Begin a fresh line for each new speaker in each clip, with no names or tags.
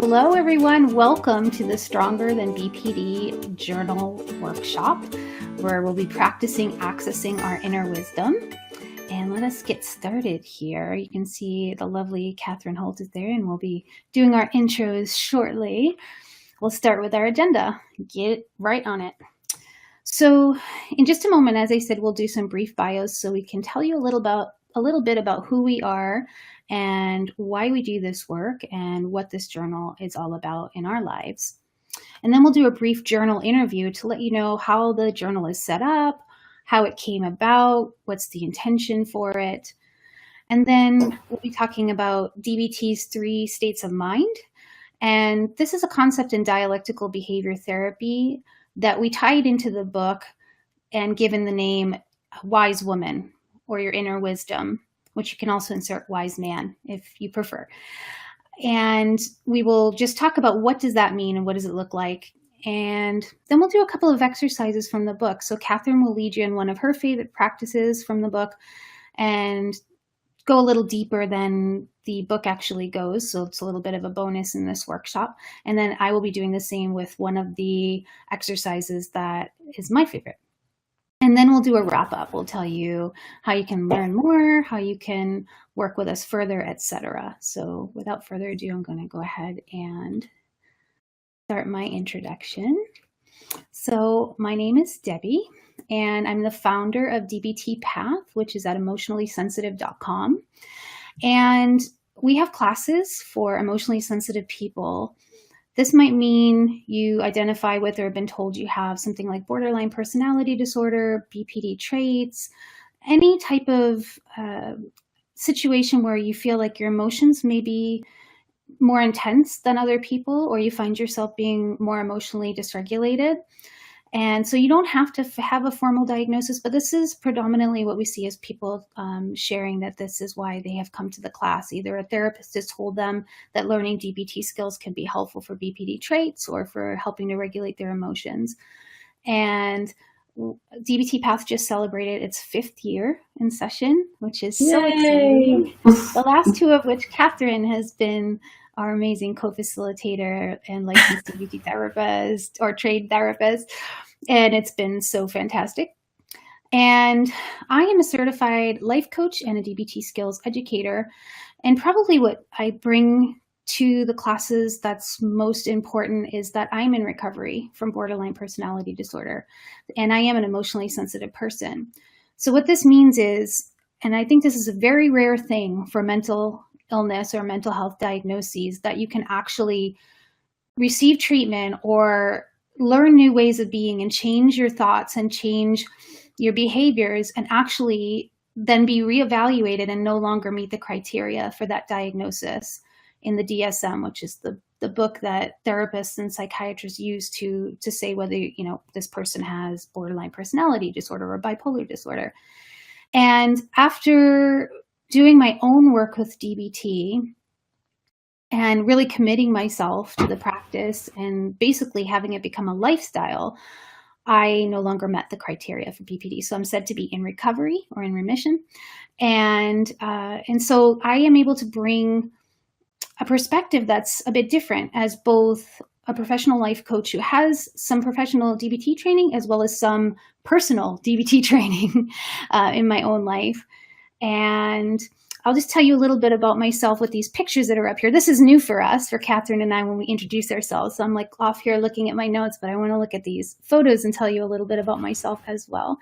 Hello, everyone. Welcome to the Stronger Than BPD Journal Workshop, where we'll be practicing accessing our inner wisdom. And let us get started here. You can see the lovely Catherine Holt is there, and we'll be doing our intros shortly. We'll start with our agenda. Get right on it. So in just a moment, as I said, we'll do some brief bios so we can tell you a little bit about who we are and why we do this work and what this journal is all about in our lives. And then we'll do a brief journal interview to let you know how the journal is set up, how it came about, what's the intention for it. And then we'll be talking about DBT's 3 states of mind. And this is a concept in dialectical behavior therapy that we tied into the book and given the name Wise Woman or Your Inner Wisdom, which you can also insert Wise Man if you prefer. And we will just talk about what does that mean and what does it look like. And then we'll do a couple of exercises from the book. So Catherine will lead you in one of her favorite practices from the book and go a little deeper than the book actually goes. So it's a little bit of a bonus in this workshop. And then I will be doing the same with one of the exercises that is my favorite. And then we'll do a wrap up. We'll tell you how you can learn more, how you can work with us further, etc. So without further ado, I'm going to go ahead and start my introduction. So my name is Debbie, and I'm the founder of DBT Path, which is at emotionallysensitive.com. And we have classes for emotionally sensitive people. This might mean you identify with or have been told you have something like borderline personality disorder, BPD traits, any type of situation where you feel like your emotions may be more intense than other people, or you find yourself being more emotionally dysregulated. And so you don't have to have a formal diagnosis, but this is predominantly what we see as people sharing that this is why they have come to the class. Either a therapist has told them that learning DBT skills can be helpful for BPD traits or for helping to regulate their emotions. And DBT Path just celebrated its 5th year in session, which is so exciting. The last 2 of which Catherine has been our amazing co-facilitator and licensed DBT therapist or trained therapist. And it's been so fantastic. And I am a certified life coach and a DBT skills educator. And probably what I bring to the classes that's most important is that I'm in recovery from borderline personality disorder. And I am an emotionally sensitive person. So what this means is, and I think this is a very rare thing for mental illness or mental health diagnoses, that you can actually receive treatment or learn new ways of being and change your thoughts and change your behaviors and actually then be reevaluated and no longer meet the criteria for that diagnosis in the DSM, which is the book that therapists and psychiatrists use to say whether, this person has borderline personality disorder or bipolar disorder. And after doing my own work with DBT and really committing myself to the practice and basically having it become a lifestyle, I no longer met the criteria for BPD. So I'm said to be in recovery or in remission. And so I am able to bring a perspective that's a bit different as both a professional life coach who has some professional DBT training as well as some personal DBT training in my own life. And I'll just tell you a little bit about myself with these pictures that are up here. This is new for us, for Catherine and I, when we introduce ourselves. So I'm like off here looking at my notes, but I want to look at these photos and tell you a little bit about myself as well.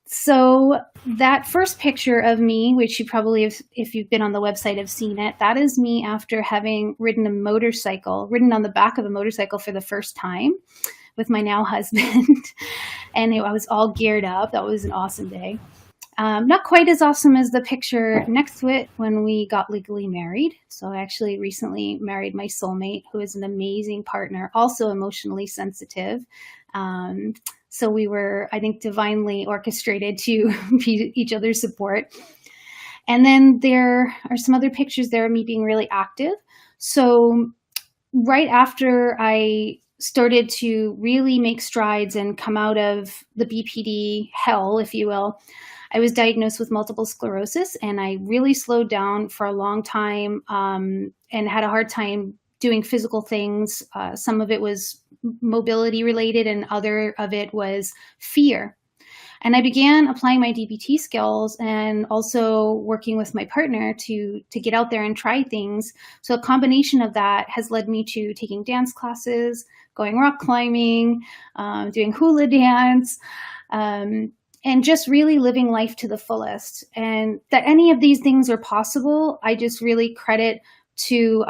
So that first picture of me, which you probably have, if you've been on the website, have seen it, that is me after having ridden on the back of a motorcycle for the first time with my now husband. And I was all geared up. That was an awesome day. Not quite as awesome as the picture next to it when we got legally married. So I actually recently married my soulmate, who is an amazing partner, also emotionally sensitive. So we were, I think, divinely orchestrated to be each other's support. And then there are some other pictures there of me being really active. So right after I started to really make strides and come out of the BPD hell, if you will, I was diagnosed with multiple sclerosis, and I really slowed down for a long time and had a hard time doing physical things. Some of it was mobility related, and other of it was fear. And I began applying my DBT skills and also working with my partner to get out there and try things. So a combination of that has led me to taking dance classes, going rock climbing, doing hula dance, and just really living life to the fullest. And that any of these things are possible, I just really credit to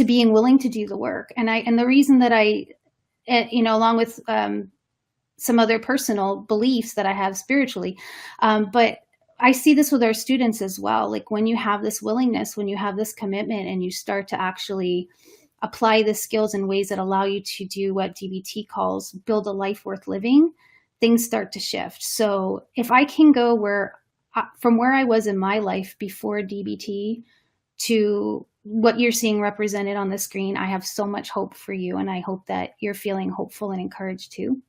being willing to do the work. And the reason that I, along with some other personal beliefs that I have spiritually. But I see this with our students as well. Like when you have this willingness, when you have this commitment and you start to actually apply the skills in ways that allow you to do what DBT calls build a life worth living, things start to shift. So if I can go from where I was in my life before DBT to what you're seeing represented on the screen, I have so much hope for you. And I hope that you're feeling hopeful and encouraged too.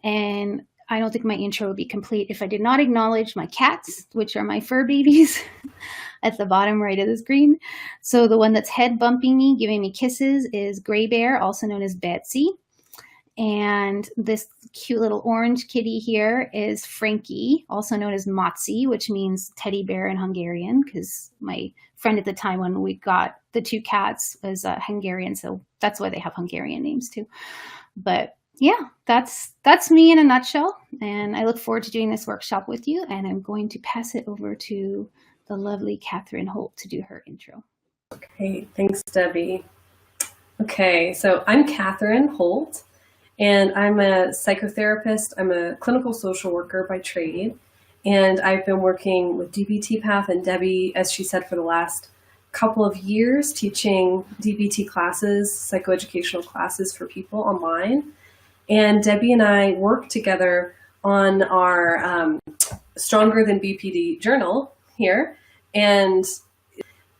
And I don't think my intro would be complete if I did not acknowledge my cats, which are my fur babies at the bottom right of the screen. So the one that's head bumping me, giving me kisses is Gray Bear, also known as Betsy. And this cute little orange kitty here is Frankie, also known as Matzi, which means teddy bear in Hungarian, because my friend at the time when we got the two cats was Hungarian. So that's why they have Hungarian names too. But yeah, that's me in a nutshell. And I look forward to doing this workshop with you. And I'm going to pass it over to the lovely Katherine Holt to do her intro.
Okay, thanks, Debbie. Okay, so I'm Katherine Holt, and I'm a psychotherapist. I'm a clinical social worker by trade. And I've been working with DBT Path and Debbie, as she said, for the last couple of years, teaching DBT classes, psychoeducational classes for people online. And Debbie and I work together on our Stronger Than BPD journal here. And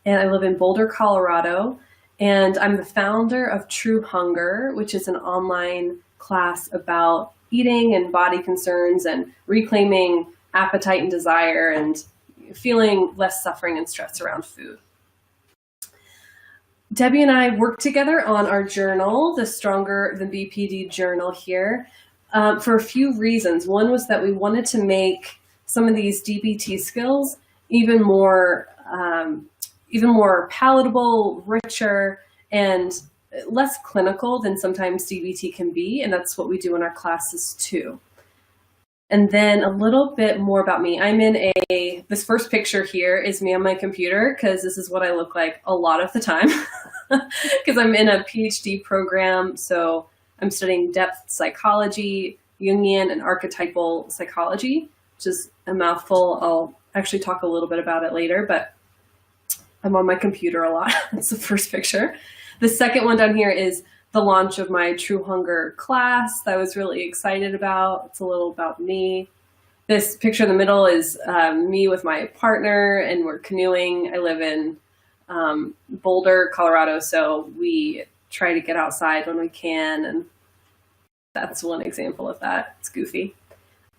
I live in Boulder, Colorado. And I'm the founder of True Hunger, which is an online class about eating and body concerns and reclaiming appetite and desire and feeling less suffering and stress around food. Debbie and I worked together on our journal, the Stronger Than BPD journal here, for a few reasons. One was that we wanted to make some of these DBT skills even more palatable, richer, and less clinical than sometimes DBT can be. And that's what we do in our classes too. And then a little bit more about me. I'm in this first picture here is me on my computer, because this is what I look like a lot of the time, because I'm in a PhD program. So I'm studying depth psychology, Jungian and archetypal psychology, which is a mouthful. I'll actually talk a little bit about it later, but I'm on my computer a lot. That's the first picture. The second one down here is the launch of my True Hunger class that I was really excited about. It's a little about me. This picture in the middle is me with my partner, and we're canoeing. I live in Boulder, Colorado, so we try to get outside when we can, and that's one example of that. It's goofy.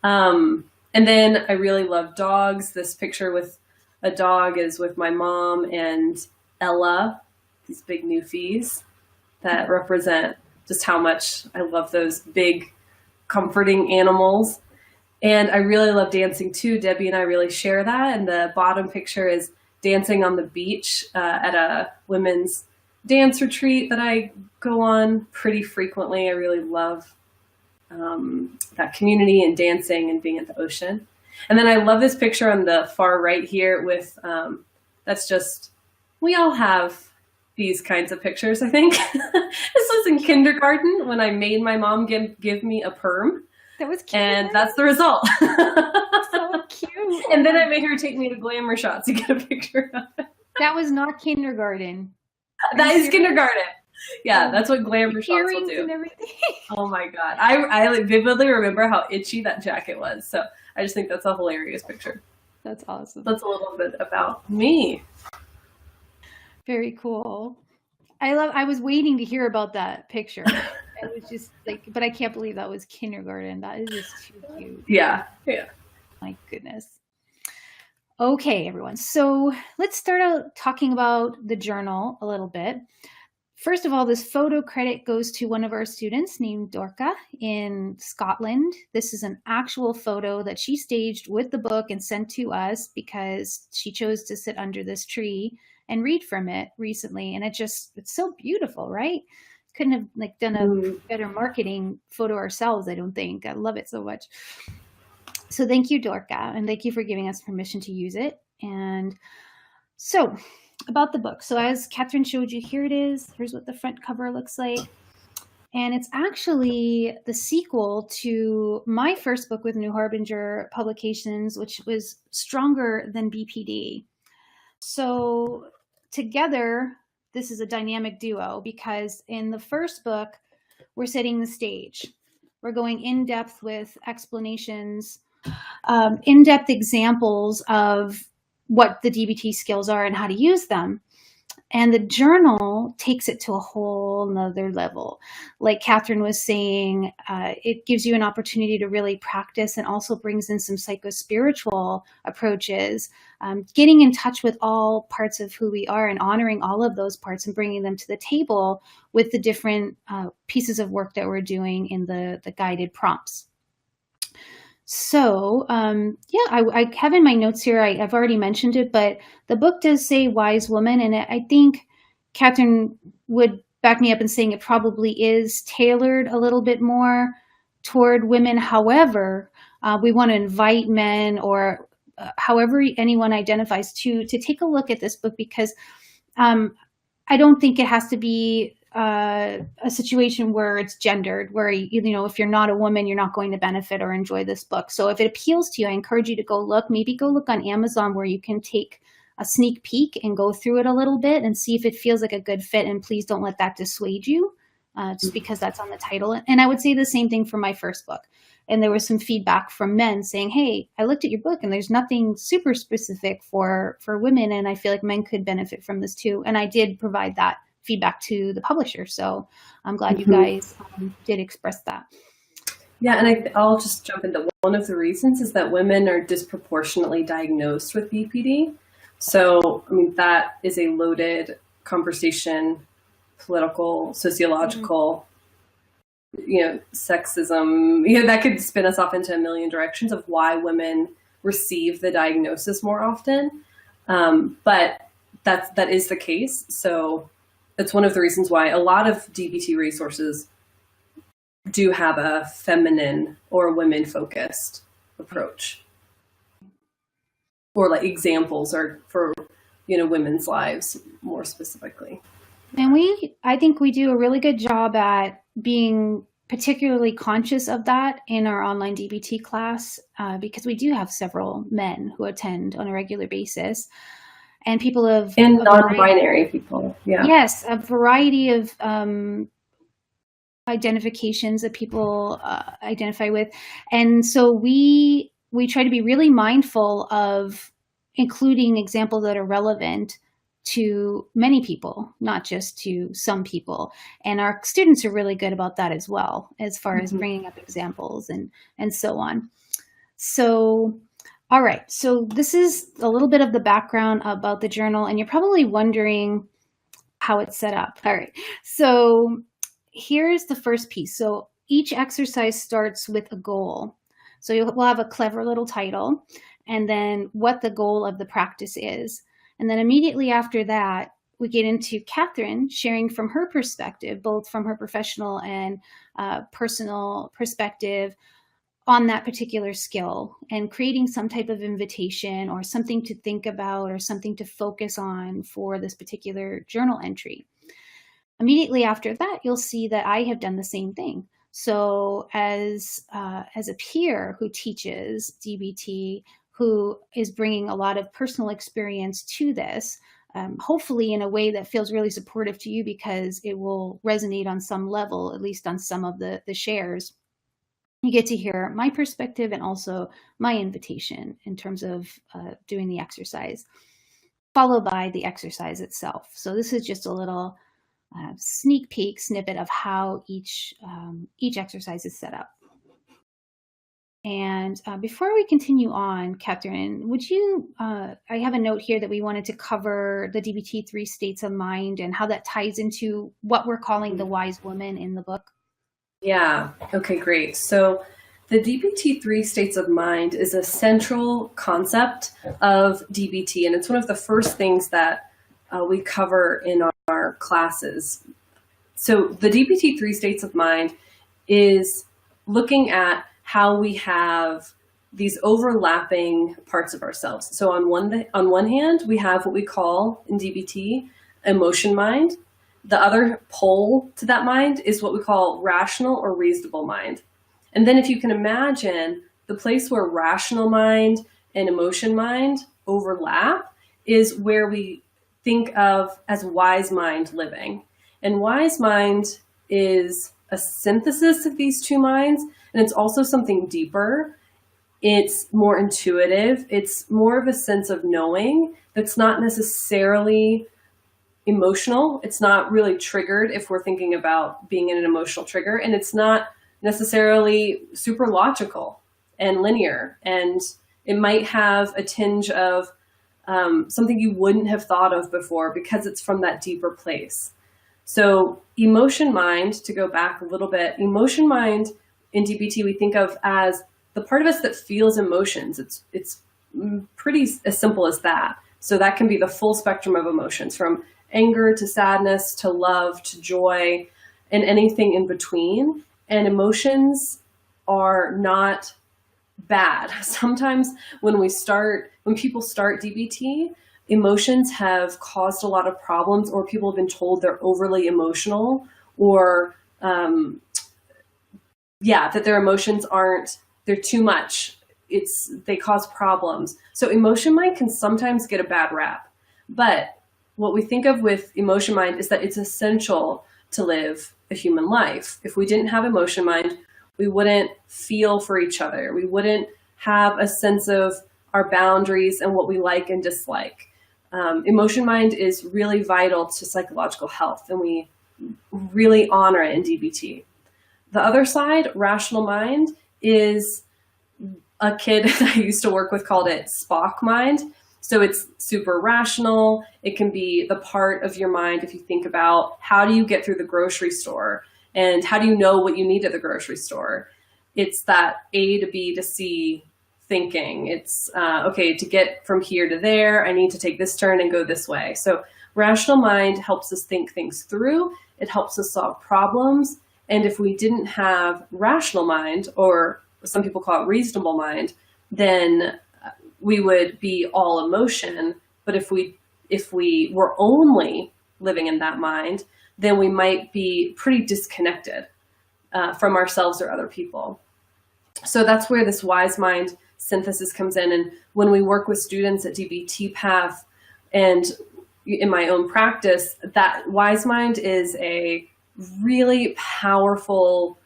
And then I really love dogs. This picture with a dog is with my mom and Ella, these big newfies that represent just how much I love those big, comforting animals. And I really love dancing too. Debbie and I really share that. And the bottom picture is dancing on the beach at a women's dance retreat that I go on pretty frequently. I really love that community and dancing and being at the ocean. And then I love this picture on the far right here with, that's just, we all have these kinds of pictures, I think. This was in kindergarten when I made my mom give me a perm.
That was cute.
And that's the result.
So cute.
And then I made her take me to glamour shots to get a picture of it.
That was not kindergarten.
That is kindergarten. Yeah, that's what glamour shots will do.
And everything.
Oh my God. I vividly remember how itchy that jacket was. So I just think that's a hilarious picture.
That's awesome.
That's a little bit about me.
Very cool. I was waiting to hear about that picture. I was just like, but I can't believe that was kindergarten. That is just too cute.
Yeah. Yeah.
My goodness. Okay, everyone. So let's start out talking about the journal a little bit. First of all, this photo credit goes to one of our students named Dorca in Scotland. This is an actual photo that she staged with the book and sent to us because she chose to sit under this tree and read from it recently. And it's so beautiful, right? Couldn't have done a better marketing photo ourselves, I don't think. I love it so much. So thank you, Dorca, and thank you for giving us permission to use it. And so about the book. So as Catherine showed you, here it is. Here's what the front cover looks like. And it's actually the sequel to my first book with New Harbinger Publications, which was Stronger Than BPD. So together, this is a dynamic duo because in the first book, we're setting the stage. We're going in depth with explanations, in-depth examples of what the DBT skills are and how to use them. And the journal takes it to a whole nother level. Like Catherine was saying, it gives you an opportunity to really practice and also brings in some psychospiritual approaches, getting in touch with all parts of who we are and honoring all of those parts and bringing them to the table with the different pieces of work that we're doing in the guided prompts. So, I have in my notes here, I've already mentioned it, but the book does say wise woman. And I think Catherine would back me up in saying it probably is tailored a little bit more toward women. However, we want to invite men or however anyone identifies to take a look at this book because I don't think it has to be a situation where it's gendered, where, if you're not a woman, you're not going to benefit or enjoy this book. So if it appeals to you, I encourage you to go look on Amazon where you can take a sneak peek and go through it a little bit and see if it feels like a good fit. And please don't let that dissuade you just because that's on the title. And I would say the same thing for my first book. And there was some feedback from men saying, hey, I looked at your book and there's nothing super specific for women. And I feel like men could benefit from this too. And I did provide that feedback to the publisher. So I'm glad you guys did express that.
Yeah, and I'll just jump into one of the reasons is that women are disproportionately diagnosed with BPD. So, I mean, that is a loaded conversation, political, sociological, sexism, that could spin us off into a million directions of why women receive the diagnosis more often. But that is the case. So that's one of the reasons why a lot of DBT resources do have a feminine or women-focused approach, or like examples are for women's lives more specifically.
And I think we do a really good job at being particularly conscious of that in our online DBT class because we do have several men who attend on a regular basis. And people of
and non-binary people,
yes, a variety of identifications that people identify with, and so we try to be really mindful of including examples that are relevant to many people, not just to some people. And our students are really good about that as well, as far as bringing up examples and so on. So. All right, so this is a little bit of the background about the journal, and you're probably wondering how it's set up. All right, so here's the first piece. So each exercise starts with a goal. So we'll have a clever little title, and then what the goal of the practice is. And then immediately after that, we get into Catherine sharing from her perspective, both from her professional and personal perspective, on that particular skill and creating some type of invitation or something to think about or something to focus on for this particular journal entry. Immediately after that, you'll see that I have done the same thing. So as a peer who teaches DBT, who is bringing a lot of personal experience to this, hopefully in a way that feels really supportive to you because it will resonate on some level, at least on some of the shares. You get to hear my perspective and also my invitation in terms of doing the exercise, followed by the exercise itself. So this is just a little sneak peek snippet of how each exercise is set up. And before we continue on, Catherine, would you, I have a note here that we wanted to cover the DBT 3 states of mind and how that ties into what we're calling the wise woman in the book.
Yeah, okay, great. So the DBT 3 states of mind is a central concept of DBT, and it's one of the first things that we cover in our classes. So the DBT 3 states of mind is looking at how we have these overlapping parts of ourselves. So on one hand, we have what we call in DBT emotion mind. The other pole to that mind is what we call rational or reasonable mind. And then if you can imagine, the place where rational mind and emotion mind overlap is where we think of as wise mind living. And wise mind is a synthesis of these two minds, and it's also something deeper. It's more intuitive. It's more of a sense of knowing that's not necessarily emotional. It's not really triggered if we're thinking about being in an emotional trigger, and it's not necessarily super logical and linear. And it might have a tinge of something you wouldn't have thought of before because it's from that deeper place. So emotion mind, to go back a little bit, emotion mind in DBT we think of as the part of us that feels emotions. It's pretty as simple as that. So that can be the full spectrum of emotions, from anger to sadness to love to joy and anything in between. And emotions are not bad. Sometimes when people start DBT, emotions have caused a lot of problems, or people have been told they're overly emotional, or that their emotions they're too much. They cause problems. So emotion mind can sometimes get a bad rap. But what we think of with emotion mind is that it's essential to live a human life. If we didn't have emotion mind, we wouldn't feel for each other. We wouldn't have a sense of our boundaries and what we like and dislike. Emotion mind is really vital to psychological health, and we really honor it in DBT. The other side, rational mind, is a kid that I used to work with called it Spock mind. So it's super rational. It can be the part of your mind if you think about how do you get through the grocery store and how do you know what you need at the grocery store. It's that A to B to C thinking. It's okay, to get from here to there, I need to take this turn and go this way. So rational mind helps us think things through. It helps us solve problems. And if we didn't have rational mind, or some people call it reasonable mind, then we would be all emotion. But if we were only living in that mind, then we might be pretty disconnected from ourselves or other people. So that's where this wise mind synthesis comes in. And when we work with students at DBT Path and in my own practice, that wise mind is a really powerful,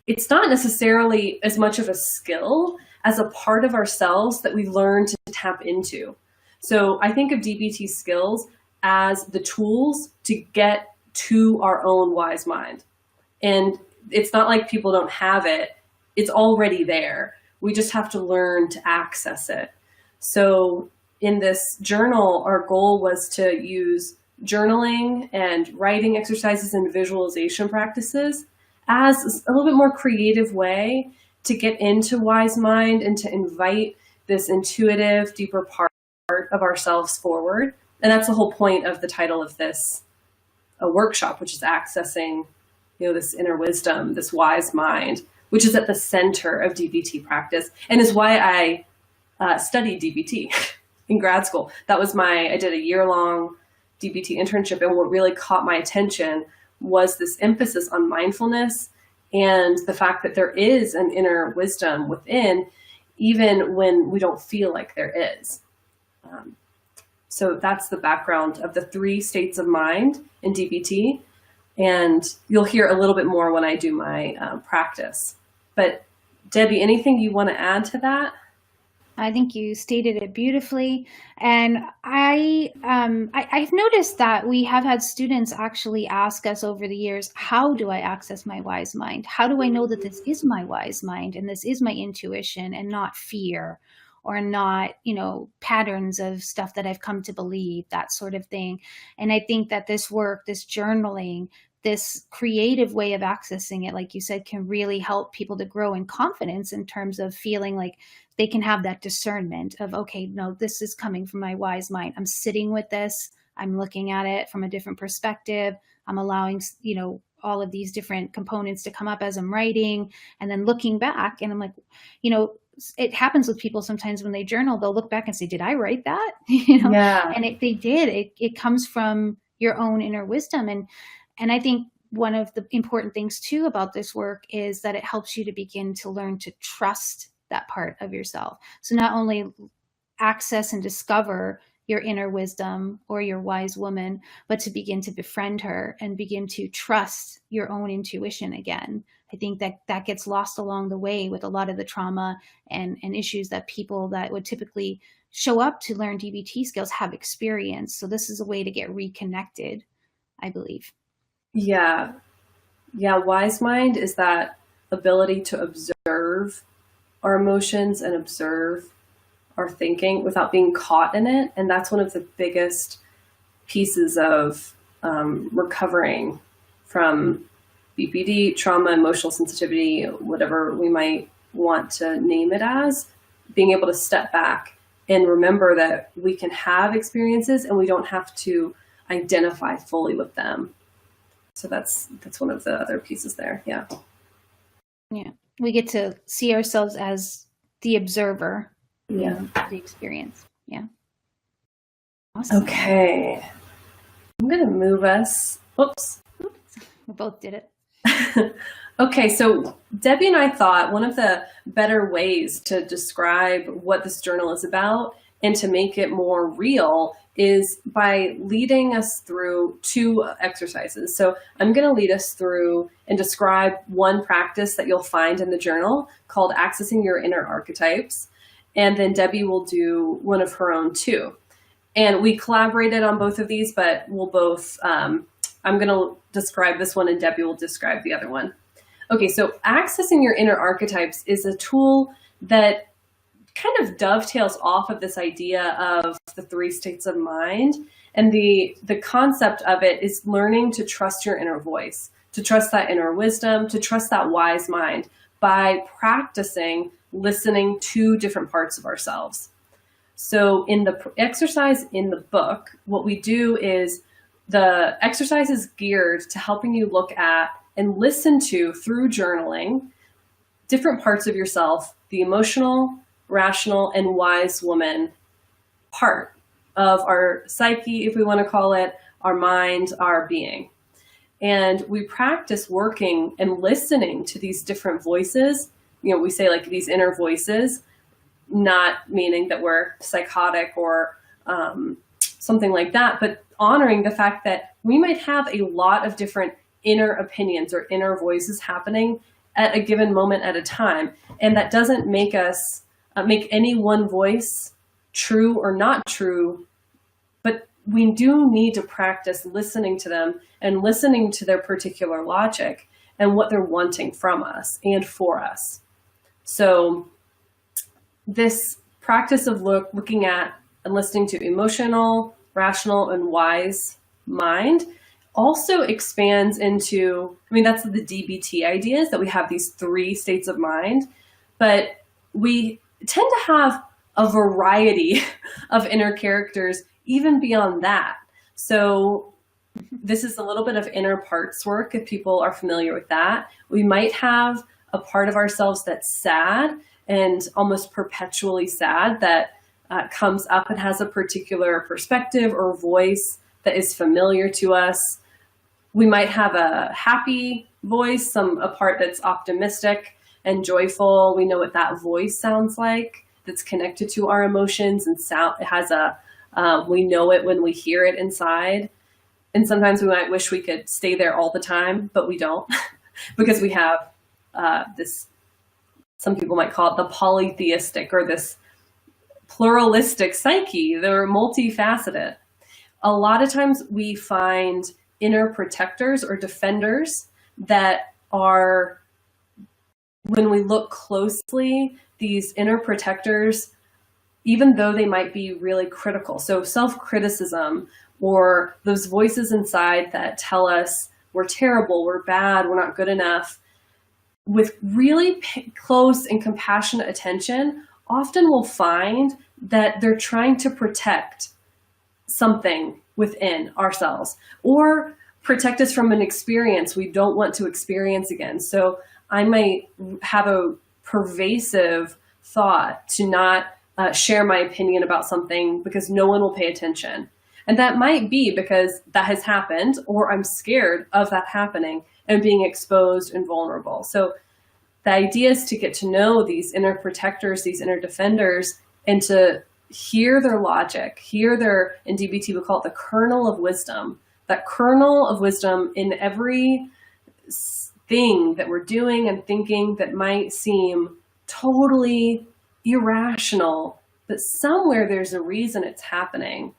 it's not necessarily as much of a skill as a part of ourselves that we learn to tap into. So I think of DBT skills as the tools to get to our own wise mind. And it's not like people don't have it. It's already there. We just have to learn to access it. So in this journal, our goal was to use journaling and writing exercises and visualization practices as a little bit more creative way to get into wise mind and to invite this intuitive, deeper part of ourselves forward. And that's the whole point of the title of this workshop, which is accessing, this inner wisdom, this wise mind, which is at the center of DBT practice, and is why I studied DBT in grad school. I did a year-long DBT internship, and what really caught my attention was this emphasis on mindfulness and the fact that there is an inner wisdom within, even when we don't feel like there is. So that's the background of the 3 states of mind in DBT. And you'll hear a little bit more when I do my practice. But Debbie, anything you want to add to that?
I think you stated it beautifully. And I've noticed that we have had students actually ask us over the years, how do I access my wise mind? How do I know that this is my wise mind and this is my intuition and not fear or not, patterns of stuff that I've come to believe, that sort of thing. And I think that this work, this journaling, this creative way of accessing it, like you said, can really help people to grow in confidence in terms of feeling like they can have that discernment of, okay, no, this is coming from my wise mind. I'm sitting with this. I'm looking at it from a different perspective. I'm allowing, all of these different components to come up as I'm writing, and then looking back. And I'm like, it happens with people sometimes when they journal, they'll look back and say, did I write that?
Yeah.
And if they did, it comes from your own inner wisdom. And I think one of the important things too about this work is that it helps you to begin to learn to trust that part of yourself. So not only access and discover your inner wisdom or your wise woman, but to begin to befriend her and begin to trust your own intuition again. I think that gets lost along the way with a lot of the trauma and issues that people that would typically show up to learn DBT skills have experienced. So this is a way to get reconnected, I believe.
Yeah. Yeah. Wise mind is that ability to observe our emotions and observe our thinking without being caught in it. And that's one of the biggest pieces of recovering from BPD, trauma, emotional sensitivity, whatever we might want to name it as, being able to step back and remember that we can have experiences and we don't have to identify fully with them. So that's one of the other pieces there. Yeah.
Yeah. We get to see ourselves as the observer.
Yeah.
The experience. Yeah. Awesome.
Okay. I'm going to move us. Oops.
We both did it.
Okay, so Debbie and I thought one of the better ways to describe what this journal is about and to make it more real is by leading us through two exercises. So I'm going to lead us through and describe one practice that you'll find in the journal called Accessing Your Inner Archetypes. And then Debbie will do one of her own too. And we collaborated on both of these, but we'll both, I'm going to describe this one and Debbie will describe the other one. Okay, so Accessing Your Inner Archetypes is a tool that kind of dovetails off of this idea of the three states of mind. And the concept of it is learning to trust your inner voice, to trust that inner wisdom, to trust that wise mind by practicing listening to different parts of ourselves. So in the exercise in the book, what we do is the exercise is geared to helping you look at and listen to, through journaling, different parts of yourself, the emotional, rational, and wise woman part of our psyche, if we want to call it, our mind, our being. And we practice working and listening to these different voices. We say like these inner voices, not meaning that we're psychotic or something like that, but honoring the fact that we might have a lot of different inner opinions or inner voices happening at a given moment at a time. And that doesn't make us make any one voice true or not true, but we do need to practice listening to them and listening to their particular logic and what they're wanting from us and for us. So this practice of looking at and listening to emotional, rational, and wise mind also expands into, that's the DBT ideas, that we have these three states of mind, but we tend to have a variety of inner characters even beyond that. So this is a little bit of inner parts work, if people are familiar with that. We might have a part of ourselves that's sad and almost perpetually sad that comes up and has a particular perspective or voice that is familiar to us. We might have a happy voice, a part that's optimistic and joyful. We know what that voice sounds like, that's connected to our emotions and sound. It has we know it when we hear it inside. And sometimes we might wish we could stay there all the time, but we don't because we have this, some people might call it the polytheistic, or this pluralistic psyche. They're multifaceted. A lot of times we find inner protectors or defenders that are, when we look closely, these inner protectors, even though they might be really critical, so self-criticism or those voices inside that tell us we're terrible, we're bad, we're not good enough, with really close and compassionate attention, often we'll find that they're trying to protect something within ourselves or protect us from an experience we don't want to experience again. So I might have a pervasive thought to not share my opinion about something because no one will pay attention. And that might be because that has happened, or I'm scared of that happening and being exposed and vulnerable. So the idea is to get to know these inner protectors, these inner defenders, and to hear their logic, hear their, in DBT we call it the kernel of wisdom, that kernel of wisdom in every thing that we're doing and thinking that might seem totally irrational, but somewhere there's a reason it's happening.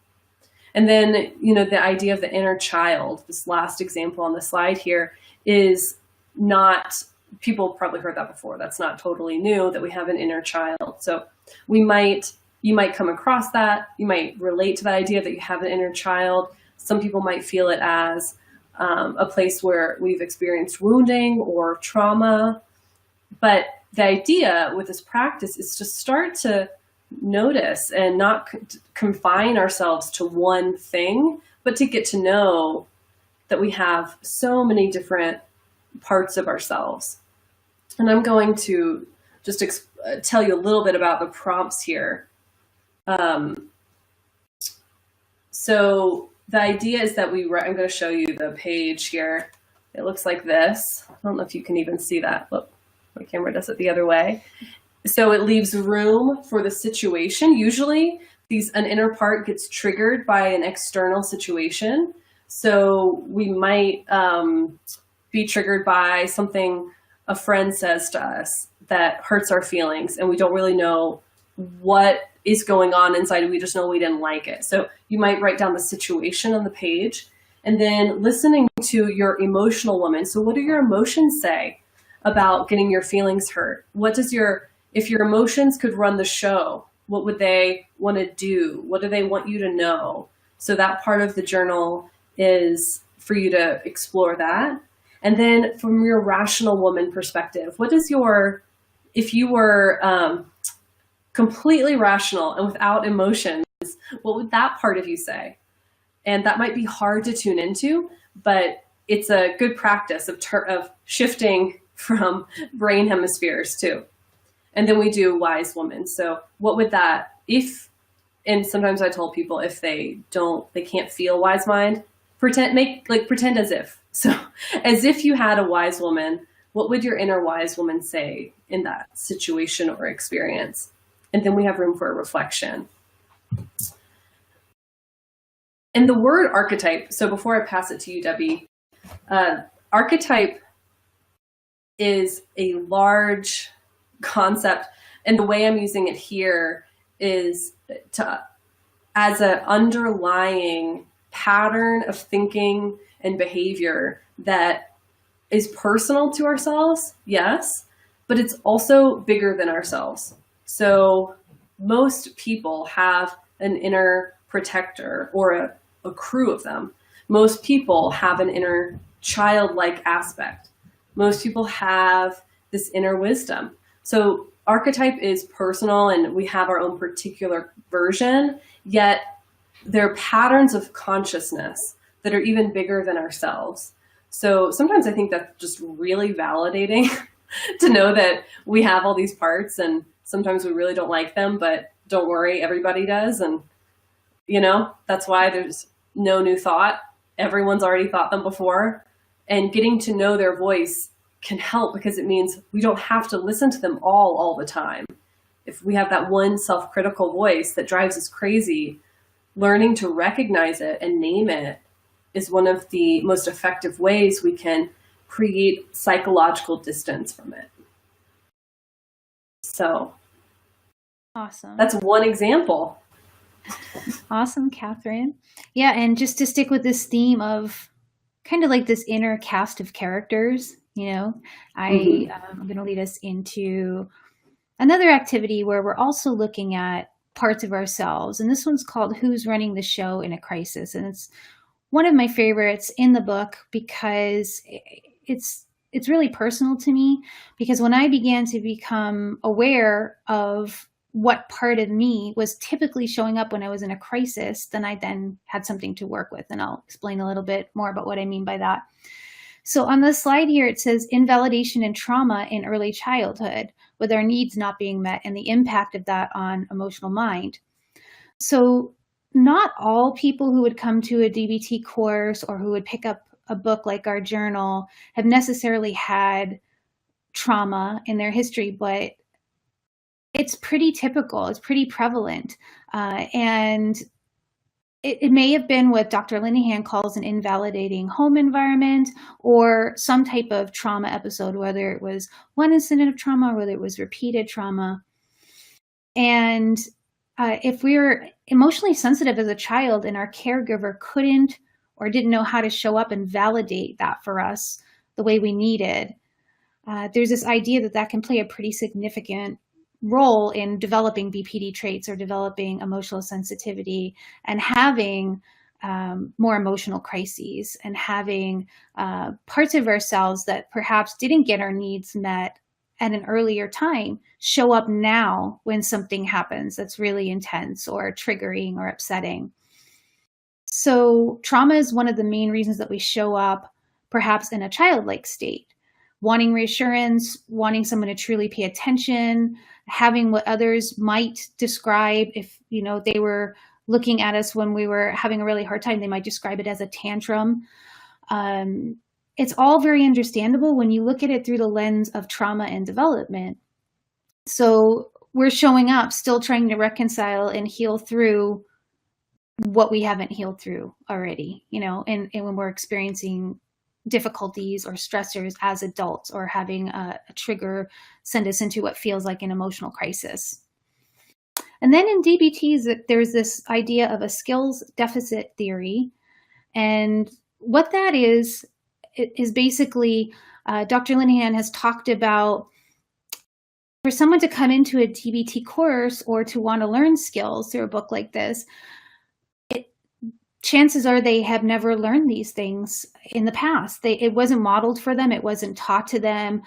And then, the idea of the inner child, this last example on the slide here, is not, people probably heard that before. That's not totally new that we have an inner child. So you might come across that. You might relate to the idea that you have an inner child. Some people might feel it as a place where we've experienced wounding or trauma. But the idea with this practice is to start to notice and not confine ourselves to one thing, but to get to know that we have so many different parts of ourselves. And I'm going to just tell you a little bit about the prompts here. So the idea is that I'm going to show you the page here. It looks like this. I don't know if you can even see that. Look, my camera does it the other way. So it leaves room for the situation. Usually an inner part gets triggered by an external situation. So we might be triggered by something a friend says to us that hurts our feelings, and we don't really know what is going on inside. We just know we didn't like it. So you might write down the situation on the page, and then listening to your emotional woman. So what do your emotions say about getting your feelings hurt? If your emotions could run the show, what would they want to do? What do they want you to know? So that part of the journal is for you to explore that. And then from your rational woman perspective, if you were completely rational and without emotions, what would that part of you say? And that might be hard to tune into, but it's a good practice of shifting from brain hemispheres too. And then we do wise woman. So what would that, and sometimes I told people if they can't feel wise mind, pretend as if. So as if you had a wise woman, what would your inner wise woman say in that situation or experience? And then we have room for a reflection. And the word archetype, so before I pass it to you, Debbie, archetype is a large concept, and the way I'm using it here is as an underlying pattern of thinking and behavior that is personal to ourselves, yes, but it's also bigger than ourselves. So most people have an inner protector or a crew of them. Most people have an inner childlike aspect. Most people have this inner wisdom. So archetype is personal and we have our own particular version, yet they're patterns of consciousness that are even bigger than ourselves. So sometimes I think that's just really validating to know that we have all these parts, and sometimes we really don't like them, but don't worry, everybody does. And that's why there's no new thought. Everyone's already thought them before, and getting to know their voice can help because it means we don't have to listen to them all the time. If we have that one self-critical voice that drives us crazy, learning to recognize it and name it is one of the most effective ways we can create psychological distance from it. So
Awesome.
That's one example.
Awesome, Catherine. Yeah, and just to stick with this theme of kind of like this inner cast of characters, I'm going to lead us into another activity where we're also looking at parts of ourselves. And this one's called Who's Running the Show in a Crisis? And it's one of my favorites in the book because it's really personal to me, because when I began to become aware of what part of me was typically showing up when I was in a crisis, then I then had something to work with. And I'll explain a little bit more about what I mean by that. So on the slide here, it says invalidation and trauma in early childhood, with our needs not being met and the impact of that on emotional mind. So not all people who would come to a DBT course or who would pick up a book like our journal have necessarily had trauma in their history, but it's pretty typical. It's pretty prevalent. And it may have been what Dr. Linehan calls an invalidating home environment, or some type of trauma episode, whether it was one incident of trauma or whether it was repeated trauma. And if we were emotionally sensitive as a child and our caregiver couldn't or didn't know how to show up and validate that for us the way we needed, there's this idea that that can play a pretty significant role in developing BPD traits or developing emotional sensitivity and having more emotional crises and having parts of ourselves that perhaps didn't get our needs met at an earlier time show up now when something happens that's really intense or triggering or upsetting. So trauma is one of the main reasons that we show up perhaps in a childlike state, wanting reassurance, wanting someone to truly pay attention, having what others might describe, if they were looking at us when we were having a really hard time, they might describe it as a tantrum. It's all very understandable when you look at it through the lens of trauma and development. So we're showing up still trying to reconcile and heal through what we haven't healed through already, and when we're experiencing difficulties or stressors as adults, or having a trigger send us into what feels like an emotional crisis. And then in DBTs, there's this idea of a skills deficit theory. And what that is basically, Dr. Linehan has talked about, for someone to come into a DBT course or to want to learn skills through a book like this, chances are they have never learned these things in the past. It wasn't modeled for them. It wasn't taught to them.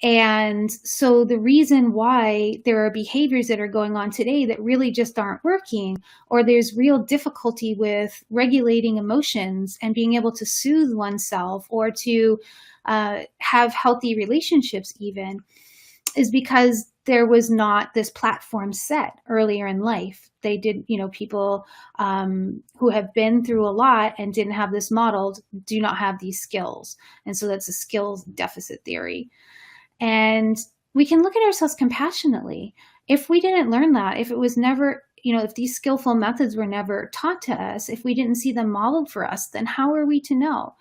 And so the reason why there are behaviors that are going on today that really just aren't working, or there's real difficulty with regulating emotions and being able to soothe oneself or to have healthy relationships even, is because there was not this platform set earlier in life. They did, people who have been through a lot and didn't have this modeled do not have these skills. And so that's a skills deficit theory. And we can look at ourselves compassionately. If we didn't learn that, if it was never, if these skillful methods were never taught to us, if we didn't see them modeled for us, then how are we to know?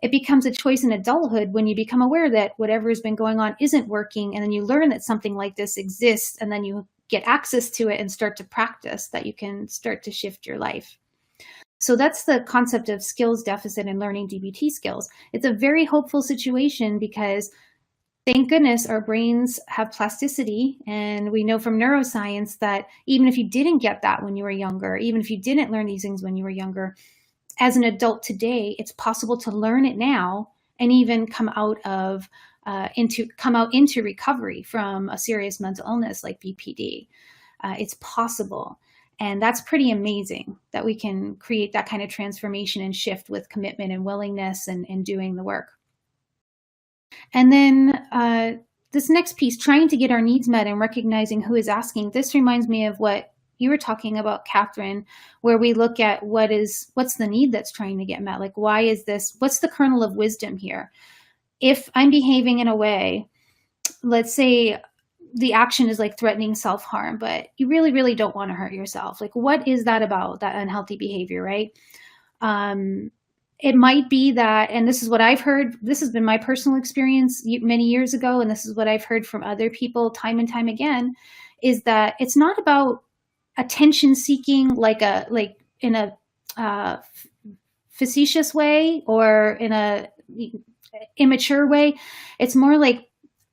It becomes a choice in adulthood when you become aware that whatever has been going on isn't working, and then you learn that something like this exists, and then you get access to it and start to practice, that you can start to shift your life. So that's the concept of skills deficit and learning DBT skills. It's a very hopeful situation because thank goodness our brains have plasticity, and we know from neuroscience that even if you didn't get that when you were younger, even if you didn't learn these things when you were younger, as an adult today, it's possible to learn it now and even come out into recovery from a serious mental illness like BPD. It's possible. And that's pretty amazing that we can create that kind of transformation and shift with commitment and willingness and doing the work. And then this next piece, trying to get our needs met and recognizing who is asking, this reminds me of what you were talking about, Catherine, where we look at what's the need that's trying to get met? Like, why is this? What's the kernel of wisdom here? If I'm behaving in a way, let's say the action is like threatening self-harm, but you really, really don't want to hurt yourself. Like, what is that about, that unhealthy behavior, right? It might be that, and this is what I've heard, this has been my personal experience many years ago, and this is what I've heard from other people time and time again, is that it's not about attention seeking, like in a facetious way or in a immature way. It's more like,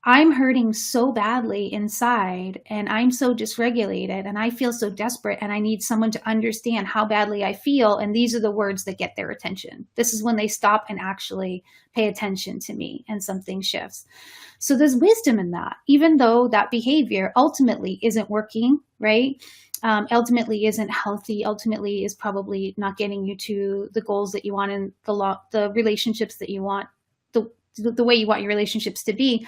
I'm hurting so badly inside and I'm so dysregulated and I feel so desperate and I need someone to understand how badly I feel. And these are the words that get their attention. This is when they stop and actually pay attention to me and something shifts. So there's wisdom in that, even though that behavior ultimately isn't working, right? Ultimately isn't healthy, ultimately is probably not getting you to the goals that you want and the relationships that you want, the way you want your relationships to be.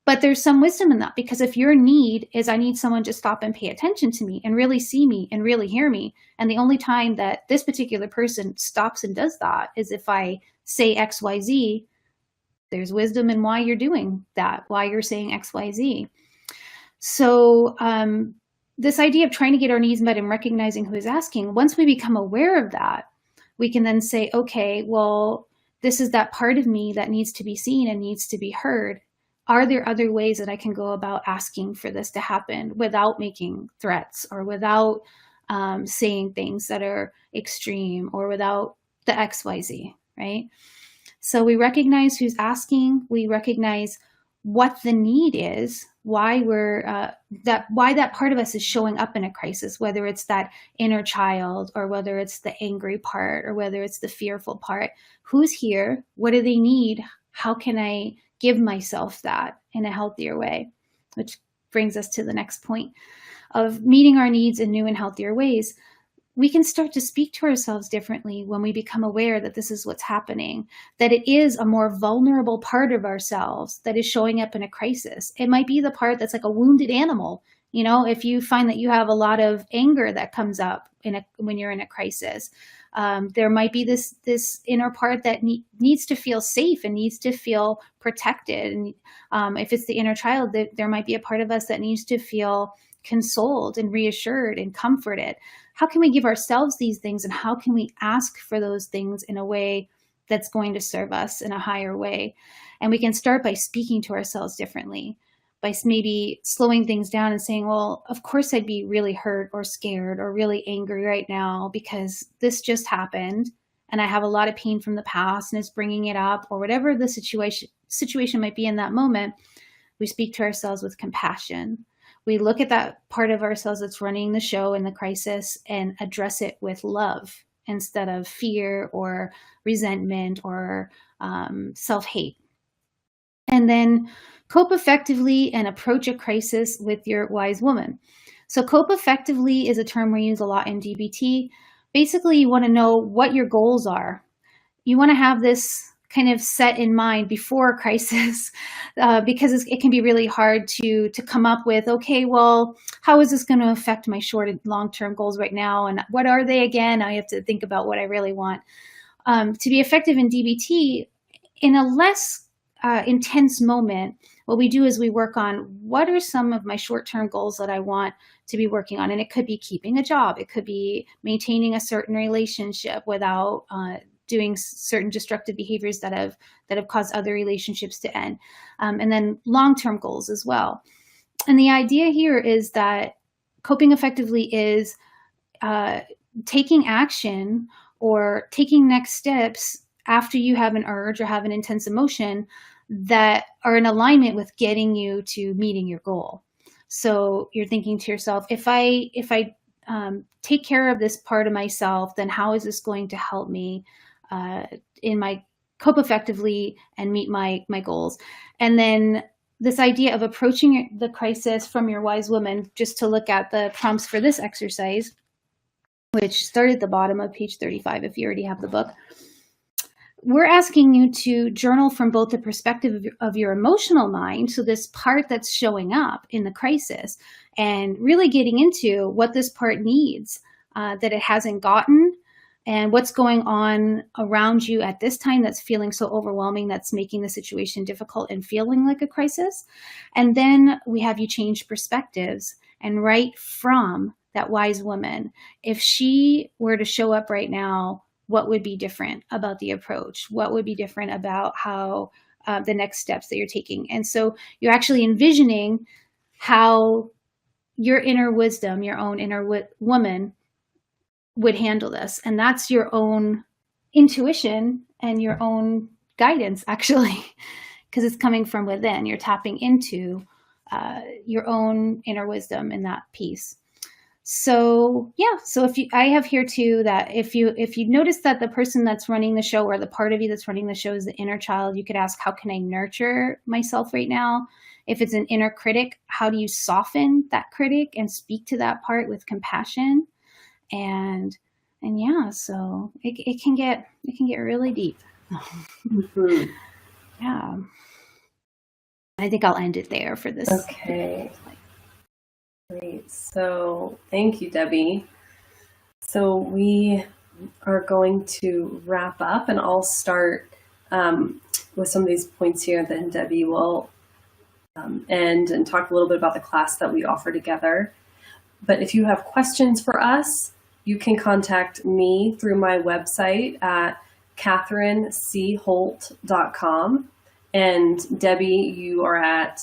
But there's some wisdom in that, because if your need is, I need someone to stop and pay attention to me and really see me and really hear me, and the only time that this particular person stops and does that is if I say XYZ, there's wisdom in why you're doing that, why you're saying XYZ. So this idea of trying to get our needs met and recognizing who is asking, once we become aware of that, we can then say, okay, well, this is that part of me that needs to be seen and needs to be heard. Are there other ways that I can go about asking for this to happen without making threats or without saying things that are extreme or without the XYZ, right? So we recognize who's asking, we recognize what the need is, why why that part of us is showing up in a crisis, whether it's that inner child or whether it's the angry part or whether it's the fearful part. Who's here? What do they need? How can I give myself that in a healthier way? Which brings us to the next point of meeting our needs in new and healthier ways. We can start to speak to ourselves differently when we become aware that this is what's happening, that it is a more vulnerable part of ourselves that is showing up in a crisis. It might be the part that's like a wounded animal. You know, if you find that you have a lot of anger that comes up when you're in a crisis, there might be this inner part that needs to feel safe and needs to feel protected. And if it's the inner child, there might be a part of us that needs to feel consoled and reassured and comforted. How can we give ourselves these things, and how can we ask for those things in a way that's going to serve us in a higher way? And we can start by speaking to ourselves differently, by maybe slowing things down and saying, well, of course I'd be really hurt or scared or really angry right now because this just happened and I have a lot of pain from the past and it's bringing it up, or whatever the situation might be in that moment. We speak to ourselves with compassion. We look at that part of ourselves that's running the show in the crisis and address it with love instead of fear or resentment or self-hate. And then cope effectively and approach a crisis with your wise woman. So cope effectively is a term we use a lot in DBT. Basically, you want to know what your goals are. You want to have this kind of set in mind before a crisis, because it can be really hard to come up with, okay, well, how is this going to affect my short and long-term goals right now? And what are they again? I have to think about what I really want. To be effective in DBT, in a less intense moment, what we do is we work on what are some of my short-term goals that I want to be working on. And it could be keeping a job. It could be maintaining a certain relationship without doing certain destructive behaviors that have caused other relationships to end. And then long-term goals as well. And the idea here is that coping effectively is taking action or taking next steps after you have an urge or have an intense emotion that are in alignment with getting you to meeting your goal. So you're thinking to yourself, if I take care of this part of myself, then how is this going to help me in my cope effectively and meet my goals? And then this idea of approaching the crisis from your wise woman, just to look at the prompts for this exercise, which start at the bottom of page 35 if you already have the book. We're asking you to journal from both the perspective of your emotional mind, so this part that's showing up in the crisis, and really getting into what this part needs that it hasn't gotten, and what's going on around you at this time that's feeling so overwhelming, that's making the situation difficult and feeling like a crisis. And then we have you change perspectives and write from that wise woman. If she were to show up right now, what would be different about the approach? What would be different about how the next steps that you're taking? And so you're actually envisioning how your inner wisdom, your own inner woman would handle this. And that's your own intuition and your own guidance, actually, because it's coming from within. You're tapping into your own inner wisdom in that piece. So yeah, so I have here too that if you notice that the person that's running the show, or the part of you that's running the show, is the inner child, you could ask, how can I nurture myself right now? If it's an inner critic, how do you soften that critic and speak to that part with compassion? And yeah, so it can get really deep.
Mm-hmm.
Yeah. I think I'll end it there for this.
Okay. Great. So thank you, Debbie. So we are going to wrap up, and I'll start with some of these points here, then Debbie will end and talk a little bit about the class that we offer together. But if you have questions for us, you can contact me through my website at katherinecholt.com. And Debbie, you are at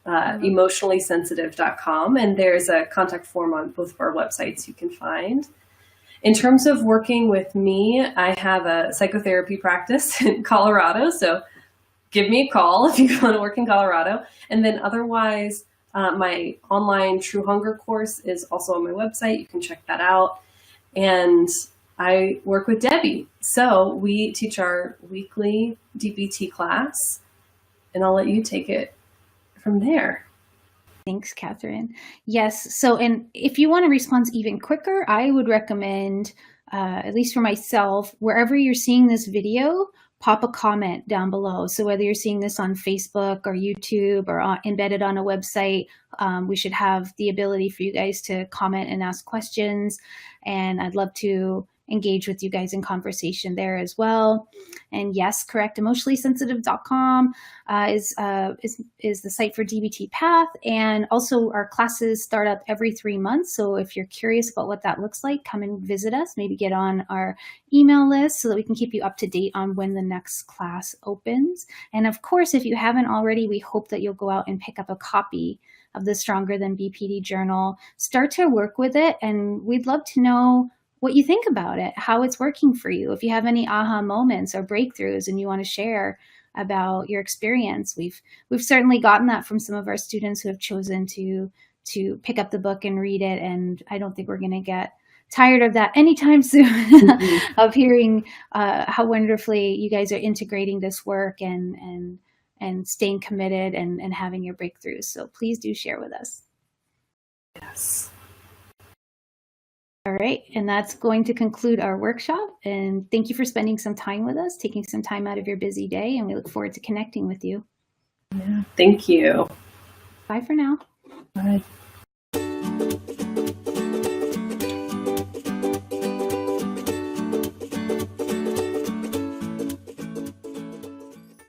emotionallysensitive.com, and there's a contact form on both of our websites you can find. In terms of working with me, I have a psychotherapy practice in Colorado, so give me a call if you want to work in Colorado. And then otherwise, my online True Hunger course is also on my website. You can check that out. And I work with Debbie. So we teach our weekly DBT class, and I'll let you take it from there.
Thanks, Catherine. Yes. So, and if you want a response even quicker, I would recommend, at least for myself, wherever you're seeing this video, pop a comment down below. So whether you're seeing this on Facebook or YouTube or embedded on a website, we should have the ability for you guys to comment and ask questions. And I'd love to engage with you guys in conversation there as well. And yes, correct. Emotionallysensitive.com is the site for DBT Path. And also our classes start up every 3 months. So if you're curious about what that looks like, come and visit us, maybe get on our email list so that we can keep you up to date on when the next class opens. And of course, if you haven't already, we hope that you'll go out and pick up a copy of the Stronger Than BPD journal, start to work with it. And we'd love to know what you think about it, how it's working for you. If you have any aha moments or breakthroughs and you want to share about your experience, we've certainly gotten that from some of our students who have chosen to pick up the book and read it. And I don't think we're going to get tired of that anytime soon, of hearing how wonderfully you guys are integrating this work and staying committed and having your breakthroughs. So please do share with us.
Yes.
All right, and that's going to conclude our workshop. And thank you for spending some time with us, taking some time out of your busy day, and we look forward to connecting with you.
Yeah, thank you.
Bye for now.
Bye.